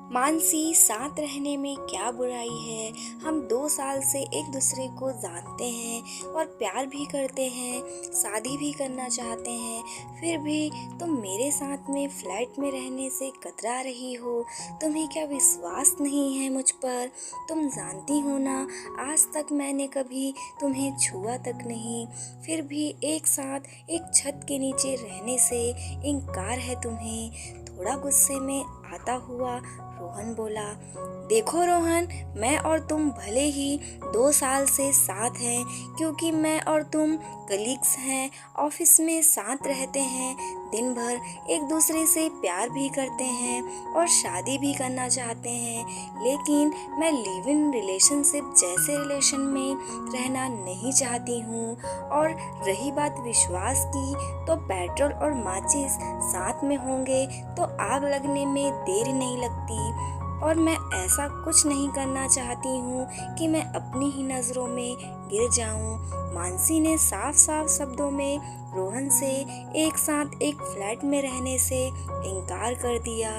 मानसी, साथ रहने में क्या बुराई है। हम 2 साल से एक दूसरे को जानते हैं और प्यार भी करते हैं, शादी भी करना चाहते हैं। फिर भी तुम मेरे साथ में फ्लैट में रहने से कतरा रही हो। तुम्हें क्या विश्वास नहीं है मुझ पर? तुम जानती हो ना, आज तक मैंने कभी तुम्हें छुआ तक नहीं। फिर भी एक साथ एक छत के नीचे रहने से इनकार है तुम्हें। थोड़ा गुस्से में आता हुआ रोहन बोला, देखो रोहन, मैं और तुम भले ही 2 साल से साथ हैं, क्योंकि मैं और तुम कलीग्स हैं, ऑफिस में साथ रहते हैं, दिन भर एक दूसरे से प्यार भी करते हैं और शादी भी करना चाहते हैं। लेकिन मैं लिव इन रिलेशनशिप जैसे रिलेशन में रहना नहीं चाहती हूँ। और रही बात विश्वास की, तो पेट्रोल और माचिस साथ में होंगे तो आग लगने में देर नहीं लगती। और मैं ऐसा कुछ नहीं करना चाहती हूँ कि मैं अपनी ही नज़रों में गिर जाऊँ। मानसी ने साफ साफ शब्दों में रोहन से एक साथ एक फ्लैट में रहने से इनकार कर दिया।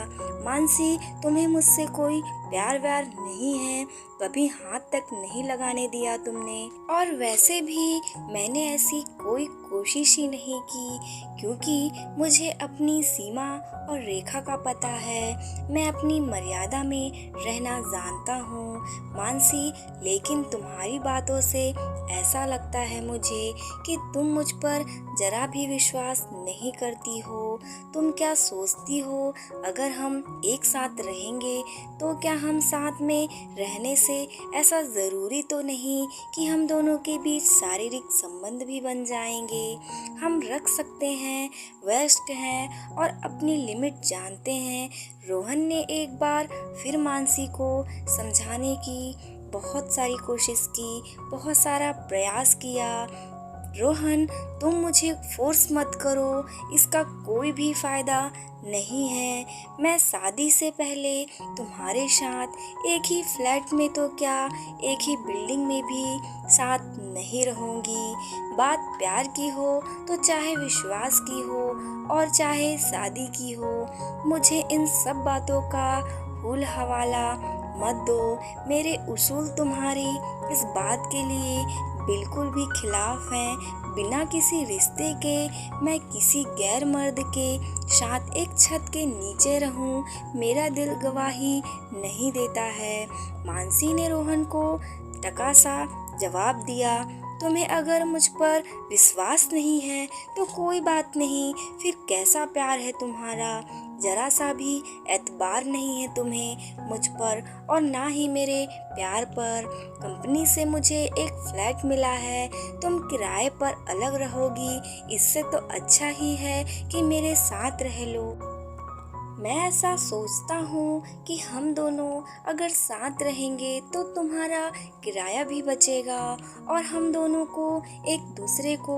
मानसी, तुम्हें मुझसे कोई प्यार व्यार नहीं है, कभी हाथ तक नहीं लगाने दिया तुमने। और वैसे भी मैंने ऐसी कोई कोशिश ही नहीं की, क्योंकि मुझे अपनी सीमा और रेखा का पता है। मैं अपनी मर्यादा में रहना जानता हूँ मानसी, लेकिन तुम्हारी बातों से ऐसा लगता है मुझे कि तुम मुझ पर जरा भी विश्वास नहीं करती हो। तुम क्या सोचती हो, अगर हम एक साथ रहेंगे तो क्या हम साथ में रहने से ऐसा ज़रूरी तो नहीं कि हम दोनों के बीच शारीरिक संबंध भी बन जाएंगे। हम रख सकते हैं, व्यस्त हैं और अपनी लिमिट जानते हैं। रोहन ने एक बार फिर मानसी को समझाने की बहुत सारी कोशिश की, बहुत सारा प्रयास किया। रोहन, तुम मुझे फोर्स मत करो, इसका कोई भी फ़ायदा नहीं है। मैं शादी से पहले तुम्हारे साथ एक ही फ्लैट में तो क्या, एक ही बिल्डिंग में भी साथ नहीं रहूँगी। बात प्यार की हो तो चाहे विश्वास की हो और चाहे शादी की हो, मुझे इन सब बातों का हुल हवाला मत दो। मेरे उसूल तुम्हारी इस बात के लिए बिल्कुल भी खिलाफ हैं। बिना किसी रिश्ते के मैं किसी गैर मर्द के साथ एक छत के नीचे रहूं, मेरा दिल गवाही नहीं देता है। मानसी ने रोहन को टका सा जवाब दिया, तुम्हें अगर मुझ पर विश्वास नहीं है तो कोई बात नहीं, फिर कैसा प्यार है तुम्हारा? जरा सा भी एतबार नहीं है तुम्हें मुझ पर और ना ही मेरे प्यार पर। कंपनी से मुझे एक फ्लैट मिला है, तुम किराए पर अलग रहोगी, इससे तो अच्छा ही है कि मेरे साथ रह लो। मैं ऐसा सोचता हूँ कि हम दोनों अगर साथ रहेंगे तो तुम्हारा किराया भी बचेगा और हम दोनों को एक दूसरे को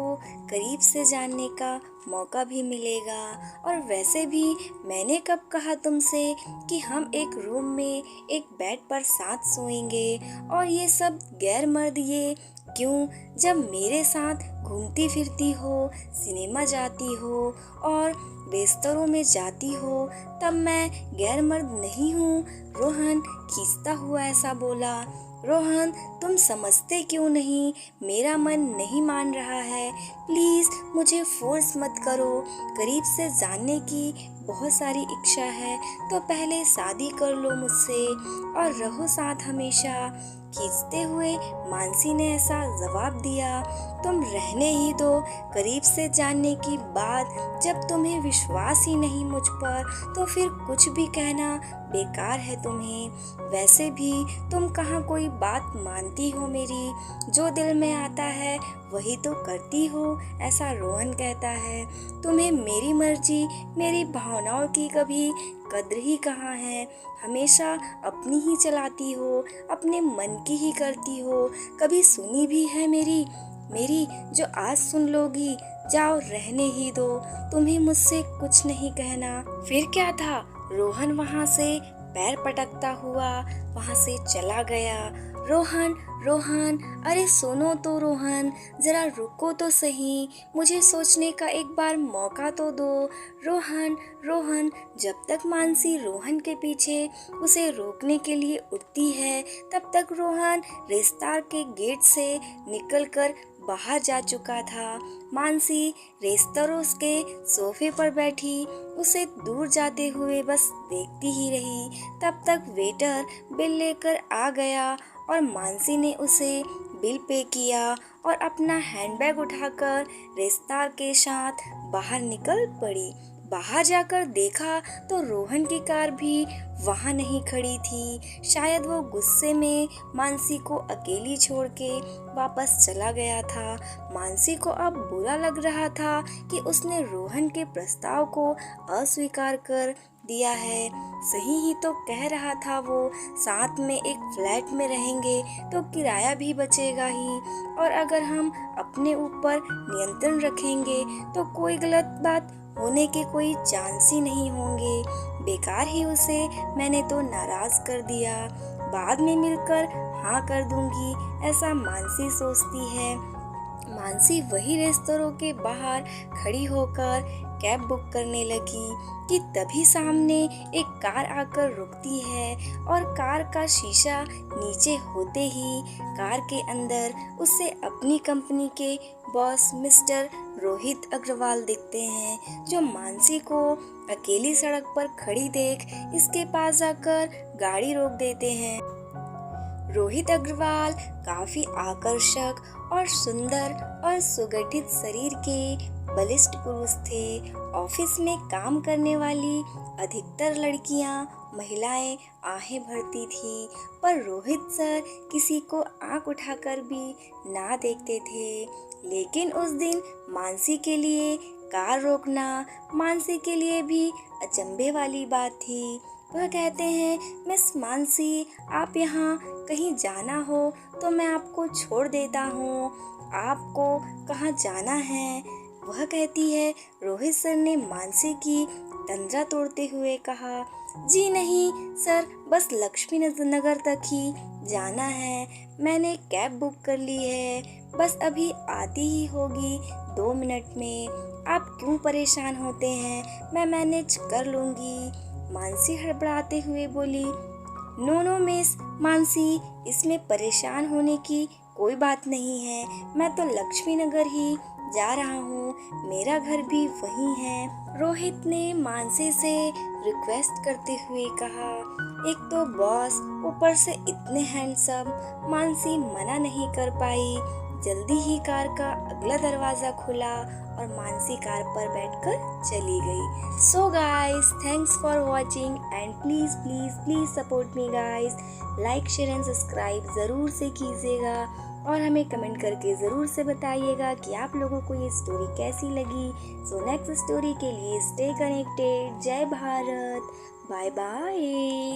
करीब से जानने का मौका भी मिलेगा। और वैसे भी मैंने कब कहा तुमसे कि हम एक रूम में एक बेड पर साथ सोएंगे? और ये सब गैर मर्द ये क्यों, जब मेरे साथ घूमती फिरती हो, सिनेमा जाती हो और रेस्तरों में जाती हो, तब मैं गैर मर्द नहीं हूँ? रोहन खींचता हुआ ऐसा बोला। रोहन, तुम समझते क्यों नहीं? मेरा मन नहीं मान रहा है, प्लीज़ मुझे फोर्स मत करो। करीब से जानने की बहुत सारी इच्छा है, तो पहले शादी कर लो मुझसे और रहो साथ हमेशा। खींचते हुए मानसी ने ऐसा जवाब दिया, तुम रहने ही दो। करीब से जानने की बात, जब तुम्हें विश्वास ही नहीं मुझ पर, तो फिर कुछ भी कहना बेकार है तुम्हें। वैसे भी तुम कहाँ कोई बात मानती हो मेरी? जो दिल में आता है वही तो करती हो, ऐसा रोहन कहता है। तुम्हें मेरी मर्जी, मेरी भावनाओं की कभी कद्र ही कहाँ है? हमेशा अपनी ही चलाती हो, अपने मन की ही करती हो, कभी सुनी भी है मेरी? मेरी जो आज सुन लोगी, जाओ रहने ही दो, तुम्हें मुझसे कुछ नहीं कहना। फिर क्या था, रोहन वहाँ से पैर पटकता हुआ वहाँ से चला गया। रोहन, रोहन, अरे सुनो तो रोहन, जरा रुको तो सही, मुझे सोचने का एक बार मौका तो दो। रोहन, रोहन, जब तक मानसी रोहन के पीछे उसे रोकने के लिए उठती है, तब तक रोहन रेस्तार के गेट से निकलकर बाहर जा चुका था। मानसी रेस्तरों के सोफे पर बैठी उसे दूर जाते हुए बस देखती ही रही। तब तक वेटर बिल लेकर आ गया और मानसी ने उसे बिल पे किया और अपना हैंडबैग उठाकर रेस्तार के साथ बाहर निकल पड़ी। बाहर जाकर देखा तो रोहन की कार भी वहां नहीं खड़ी थी। शायद वो गुस्से में मानसी को अकेली छोड़ के वापस चला गया था। मानसी को अब बुरा लग रहा था कि उसने रोहन के प्रस्ताव को अस्वीकार कर दिया है। सही ही तो कह रहा था वो, साथ में एक फ्लैट में रहेंगे तो किराया भी बचेगा ही, और अगर हम अपने ऊपर नियंत्रण रखेंगे तो कोई गलत बात होने के कोई चांस ही नहीं होंगे। बेकार ही उसे मैंने तो नाराज कर दिया, बाद में मिलकर हाँ कर दूंगी, ऐसा मानसी सोचती है। मानसी वही रेस्तरां के बाहर खड़ी होकर कैब बुक करने लगी कि तभी सामने एक कार आकर रुकती है और कार का शीशा नीचे होते ही कार के अंदर उसे अपनी कंपनी के बॉस मिस्टर रोहित अग्रवाल दिखते हैं, जो मानसी को अकेली सड़क पर खड़ी देख इसके पास आकर गाड़ी रोक देते हैं। रोहित अग्रवाल काफी आकर्षक और सुंदर और सुगठित शरीर के बलिष्ठ पुरुष थे। ऑफिस में काम करने वाली अधिकतर लड़कियां, महिलाएं आहें भरती थी, पर रोहित सर किसी को आंख उठाकर भी ना देखते थे। लेकिन उस दिन मानसी के लिए कार रोकना मानसी के लिए भी अचंभे वाली बात थी। वह कहते हैं, मिस मानसी, आप यहाँ कहीं जाना हो तो मैं आपको छोड़ देता हूँ, आपको कहाँ जाना है? वह कहती है। रोहित सर ने मानसी की तंद्रा तोड़ते हुए कहा, जी नहीं सर, बस लक्ष्मी नगर तक ही जाना है, मैंने कैब बुक कर ली है, बस अभी आती ही होगी 2 मिनट में, आप क्यों परेशान होते हैं, मैं मैनेज कर लूँगी। मानसी हड़बड़ाते हुए बोली, नो नो मिस मानसी, इसमें परेशान होने की कोई बात नहीं है, मैं तो लक्ष्मी नगर ही जा रहा हूँ, मेरा घर भी वहीं है। रोहित ने मानसी से रिक्वेस्ट करते हुए कहा, एक तो बॉस, ऊपर से इतने हैंडसम। मानसी मना नहीं कर पाई। जल्दी ही कार का अगला दरवाजा खुला और मानसी कार पर बैठकर चली गई। So guys, thanks for watching and please please please support me guys. Like share and subscribe ज़रूर से कीजिएगा और हमें कमेंट करके ज़रूर से बताइएगा कि आप लोगों को ये स्टोरी कैसी लगी। सो नेक्स्ट स्टोरी के लिए स्टे कनेक्टेड। जय भारत, बाय बाय।